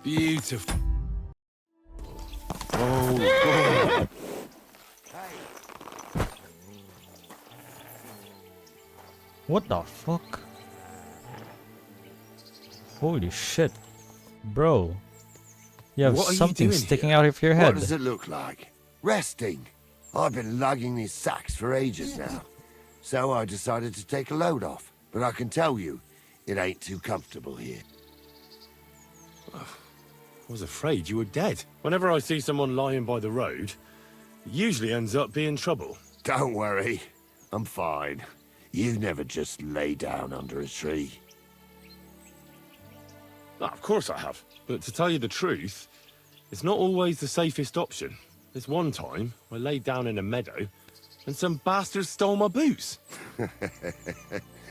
Beautiful. Oh, God. What the fuck? Holy shit. Bro. You have What are you something doing sticking here? out of your head. What does it look like? Resting. I've been lugging these sacks for ages now. So I decided to take a load off. But I can tell you, it ain't too comfortable here. I was afraid you were dead. Whenever I see someone lying by the road, it usually ends up being trouble. Don't worry. I'm fine. You never just lay down under a tree. Ah, of course I have. But to tell you the truth, it's not always the safest option. This one time, I laid down in a meadow, and some bastards stole my boots.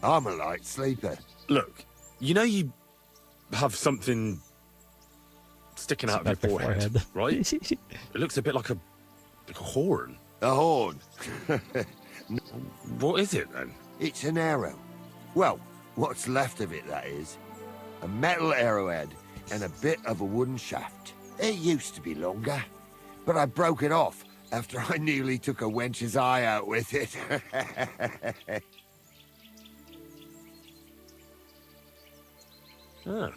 I'm a light sleeper. Look, you know you have something sticking out of your forehead, right? It looks a bit like a horn. A horn. What is it, then? It's an arrow. Well, what's left of it, that is. A metal arrowhead and a bit of a wooden shaft. It used to be longer, but I broke it off after I nearly took a wench's eye out with it. Ah.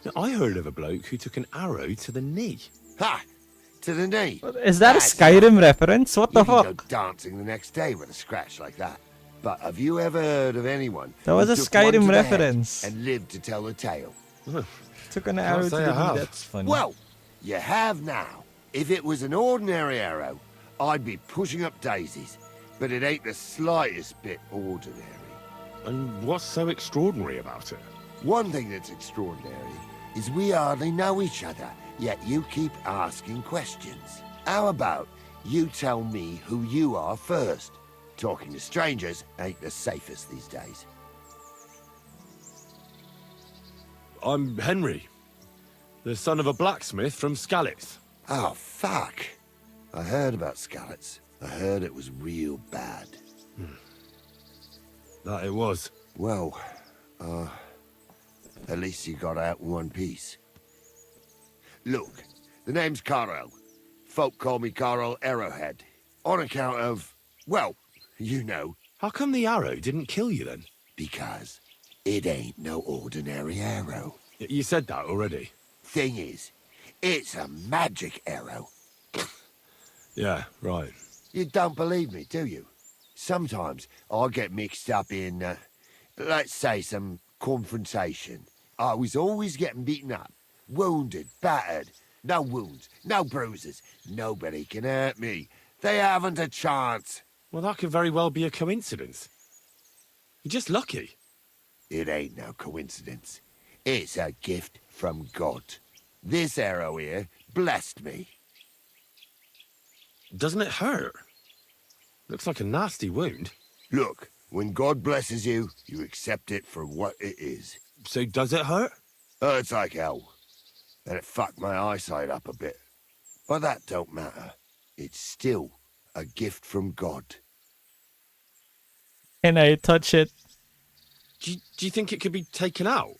Now, I heard of a bloke who took an arrow to the knee. Ha! To the knee. Is that a That's Skyrim reference? What the You can go fuck? dancing the next day with a scratch like that. But have you ever heard of anyone That was who a took one to Skyrim the head reference. and lived to tell the tale? Took an arrow to say the I have. knee. That's funny. Well, you have now. If it was an ordinary arrow, I'd be pushing up daisies. But it ain't the slightest bit ordinary. And what's so extraordinary about it? One thing that's extraordinary is we hardly know each other, yet you keep asking questions. How about you tell me who you are first? Talking to strangers ain't the safest these days. I'm Henry, the son of a blacksmith from Skalitz. Oh, fuck. I heard about Skalitz. I heard it was real bad. That it was. Well, at least you got out in one piece. Look, the name's Carl. Folk call me Carl Arrowhead. On account of, well, you know, How come the arrow didn't kill you then? because it ain't no ordinary arrow. You said that already. Thing is, it's a magic arrow. Yeah, right. You don't believe me, do you? Sometimes I get mixed up in, let's say, some confrontation. I was always getting beaten up, wounded, battered. No wounds, no bruises. Nobody can hurt me. They haven't a chance. Well, that could very well be a coincidence. You're just lucky. It ain't no coincidence. It's a gift from God. This arrow here blessed me. Doesn't it hurt? Looks like a nasty wound. Look, when God blesses you, you accept it for what it is. So does it hurt? Hurts like hell. And it fucked my eyesight up a bit. But that don't matter. It's still a gift from God. Can I touch it? Do you think it could be taken out?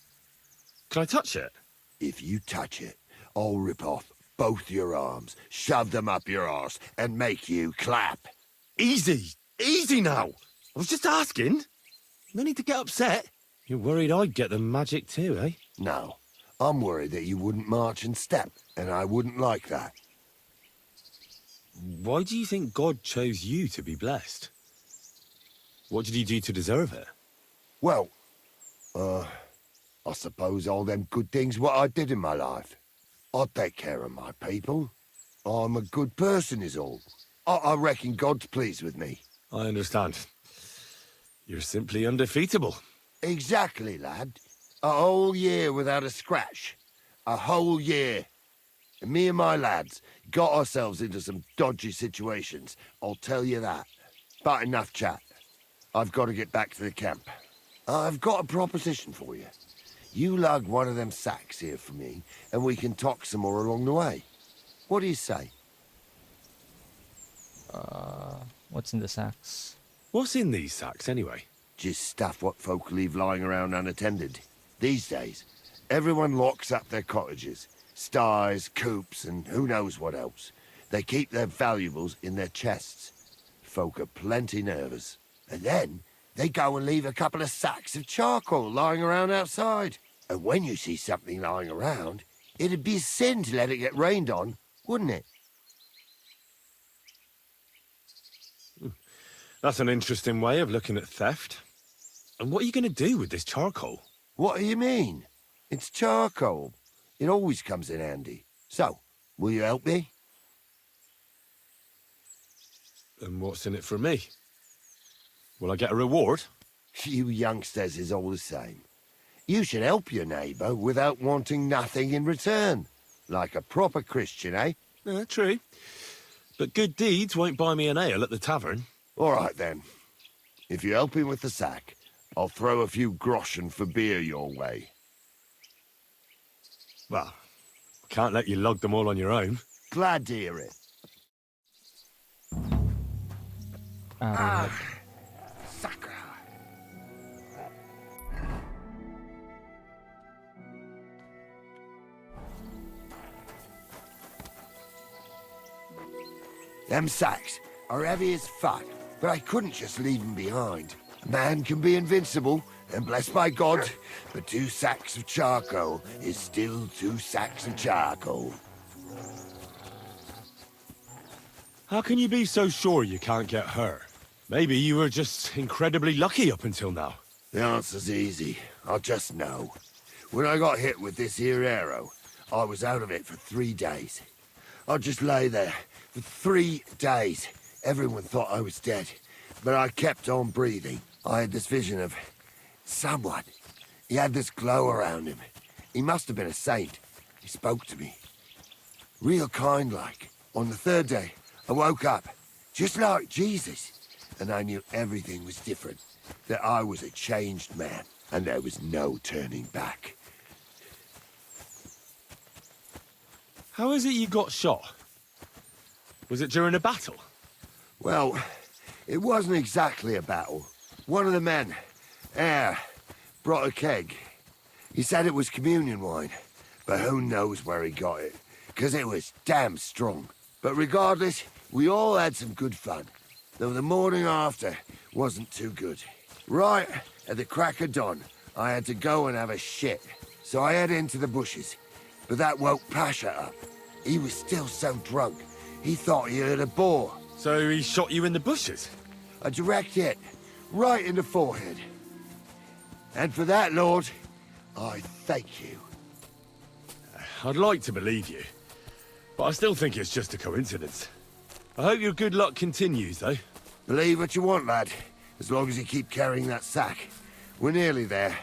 Can I touch it? If you touch it, I'll rip off both your arms, shove them up your arse, and make you clap. Easy! Easy now! I was just asking. No need to get upset. You're worried I'd get the magic too, eh? No, I'm worried that you wouldn't march and step, and I wouldn't like that. Why do you think God chose you to be blessed? What did you do to deserve it? Well, I suppose all them good things what I did in my life. I take care of my people. I'm a good person is all. I reckon God's pleased with me. I understand. You're simply undefeatable. Exactly, lad. A whole year without a scratch. A whole year. And me and my lads got ourselves into some dodgy situations, I'll tell you that. But enough chat. I've got to get back to the camp. I've got a proposition for you. You lug one of them sacks here for me, and we can talk some more along the way. What do you say? What's in the sacks? What's in these sacks, anyway? Just stuff what folk leave lying around unattended. These days, Everyone locks up their cottages, sties, coops, and who knows what else. They keep their valuables in their chests. Folk are plenty nervous. And then they go and leave a couple of sacks of charcoal lying around outside. And when you see something lying around, it'd be a sin to let it get rained on, wouldn't it? That's an interesting way of looking at theft. And what are you going to do with this charcoal? What do you mean? It's charcoal. It always comes in handy. So, will you help me? And what's in it for me? Will I get a reward? You youngsters is all the same. You should help your neighbour without wanting nothing in return. Like a proper Christian, eh? True. But good deeds won't buy me an ale at the tavern. All right, then. If you help him with the sack, I'll throw a few groschen for beer your way. Well, I can't let you lug them all on your own. Glad to hear it. Arrowhead. Sucker. Them sacks are heavy as fuck, but I couldn't just leave them behind. A man can be invincible, and blessed by God, but 2 sacks of charcoal is still 2 sacks of charcoal. How can you be so sure you can't get hurt? Maybe you were just incredibly lucky up until now. The answer's easy. I just know. When I got hit with this here arrow, I was out of it for 3 days. I just lay there for 3 days. Everyone thought I was dead, but I kept on breathing. I had this vision of someone. He had this glow around him. He must have been a saint. He spoke to me. Real kind-like. On the 3rd day, I woke up, just like Jesus, and I knew everything was different, that I was a changed man, and there was no turning back. How is it you got shot? Was it during a battle? Well, it wasn't exactly a battle. One of the men, Eyre, brought a keg. He said it was communion wine, but who knows where he got it, because it was damn strong. But regardless, we all had some good fun, though the morning after wasn't too good. Right at the crack of dawn, I had to go and have a shit, so I head into the bushes. But that woke Pasha up. He was still so drunk, he thought he heard a boar. So he shot you in the bushes? A direct hit, right in the forehead. And for that, Lord, I thank you. I'd like to believe you, but I still think it's just a coincidence. I hope your good luck continues, though. Believe what you want, lad, as long as you keep carrying that sack. We're nearly there.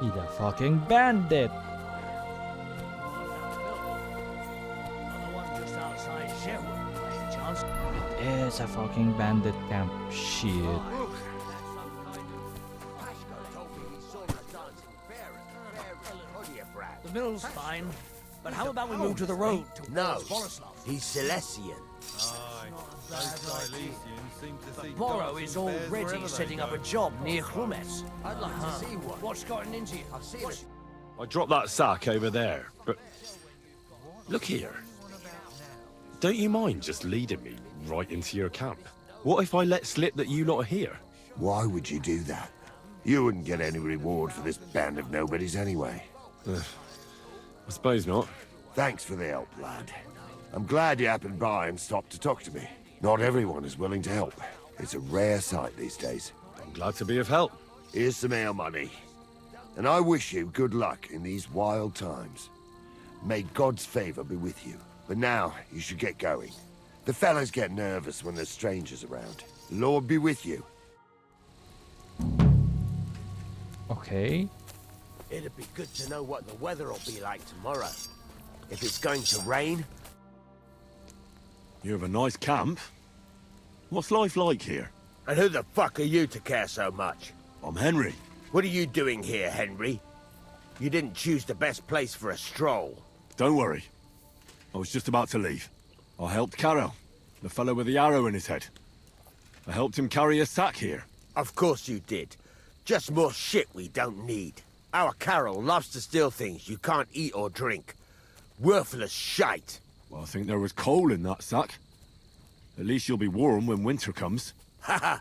He's a fucking bandit. It's a fucking bandit camp. Shit. The mill's fine, but how about we move to the road? No, he's Celestian. Borrow is already setting up a job near Chlumet. I'd like to see one. What's gotten into you? I've seen it. I dropped that sack over there, but look here. Don't you mind just leading me right into your camp? What if I let slip that you lot are here? Why would you do that? You wouldn't get any reward for this band of nobodies anyway. I suppose not. Thanks for the help, lad. I'm glad you happened by and stopped to talk to me. Not everyone is willing to help. It's a rare sight these days. I'm glad to be of help. Here's some ale money. And I wish you good luck in these wild times. May God's favor be with you. But now, you should get going. The fellas get nervous when there's strangers around. The Lord be with you. Okay. It'd be good to know what the weather will be like tomorrow. If it's going to rain. You have a nice camp. What's life like here? And who the fuck are you to care so much? I'm Henry. What are you doing here, Henry? You didn't choose the best place for a stroll. Don't worry. I was just about to leave. I helped Carol, the fellow with the arrow in his head. I helped him carry a sack here. Of course you did. Just more shit we don't need. Our Carol loves to steal things you can't eat or drink. Worthless shite. Well, I think there was coal in that sack. At least you'll be warm when winter comes. Haha.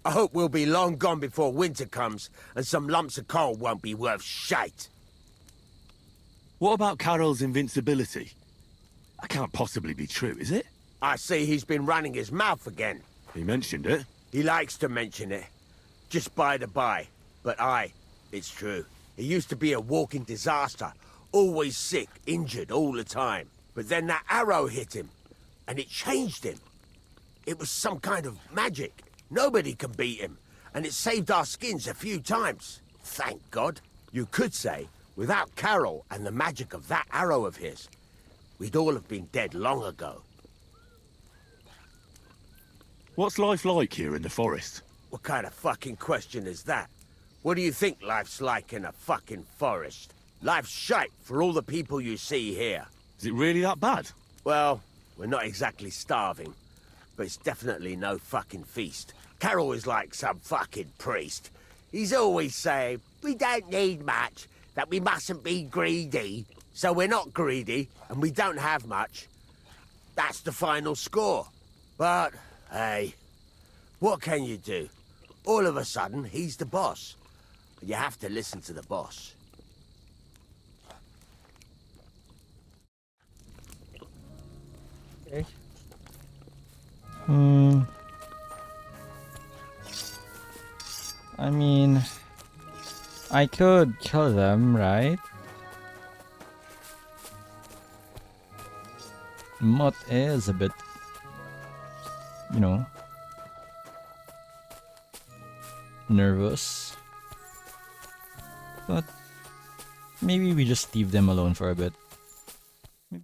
I hope we'll be long gone before winter comes, and some lumps of coal won't be worth shite. What about Carol's invincibility? That can't possibly be true, is it? I see he's been running his mouth again. He mentioned it. He likes to mention it. Just by the by. But it's true. He used to be a walking disaster. Always sick, injured all the time. But then that arrow hit him, and it changed him. It was some kind of magic. Nobody can beat him, and it saved our skins a few times. Thank God. You could say, without Carol and the magic of that arrow of his, we'd all have been dead long ago. What's life like here in the forest? What kind of fucking question is that? What do you think life's like in a fucking forest? Life's shite for all the people you see here. Is it really that bad? Well, we're not exactly starving, but it's definitely no fucking feast. Carol is like some fucking priest. He's always saying, we don't need much, that we mustn't be greedy. So we're not greedy, and we don't have much. That's the final score. But, hey, what can you do? All of a sudden, he's the boss. You have to listen to the boss. Okay. I mean, I could kill them, right? Mutt is a bit, you know, nervous. But maybe we just leave them alone for a bit.